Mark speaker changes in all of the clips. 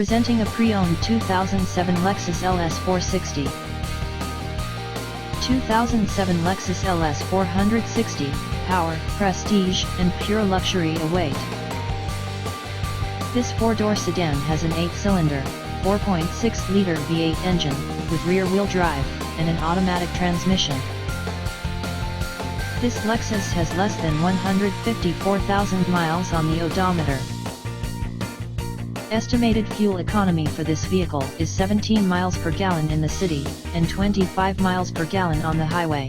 Speaker 1: Presenting a pre-owned 2007 Lexus LS 460. 2007 Lexus LS 460, power, prestige, and pure luxury await. This four-door sedan has an 8-cylinder, 4.6-liter V8 engine, with rear-wheel drive, and an automatic transmission. This Lexus has less than 154,000 miles on the odometer. Estimated fuel economy for this vehicle is 17 miles per gallon in the city, and 25 miles per gallon on the highway.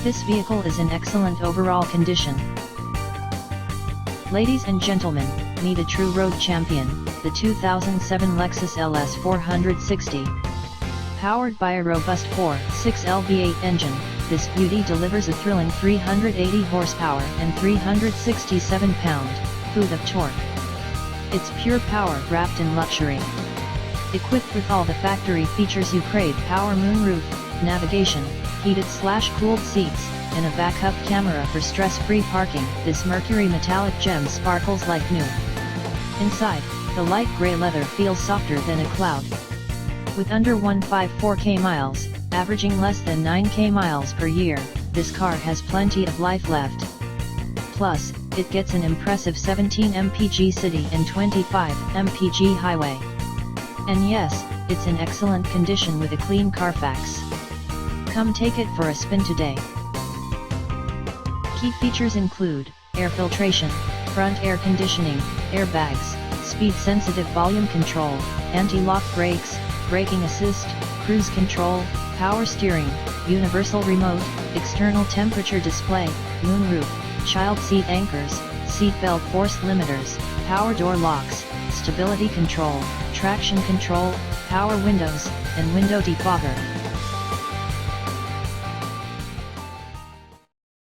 Speaker 1: This vehicle is in excellent overall condition. Ladies and gentlemen, meet a true road champion, the 2007 Lexus LS 460. Powered by a robust 4.6L V8 engine, this beauty delivers a thrilling 380 horsepower and 367 pound-feet of torque. It's pure power wrapped in luxury. Equipped with all the factory features you crave: power moonroof, navigation, heated/cooled seats, and a backup camera for stress-free parking, this Mercury metallic gem sparkles like new. Inside, the light gray leather feels softer than a cloud. With under 154k miles, averaging less than 9k miles per year, this car has plenty of life left. Plus, it gets an impressive 17 mpg city and 25 mpg highway. And yes, it's in excellent condition with a clean Carfax. Come take it for a spin today. Key features include air filtration, front air conditioning, airbags, speed-sensitive volume control, anti-lock brakes, braking assist, cruise control, power steering, universal remote, external temperature display, moonroof, child seat anchors, seatbelt force limiters, power door locks, stability control, traction control, power windows, and window defogger.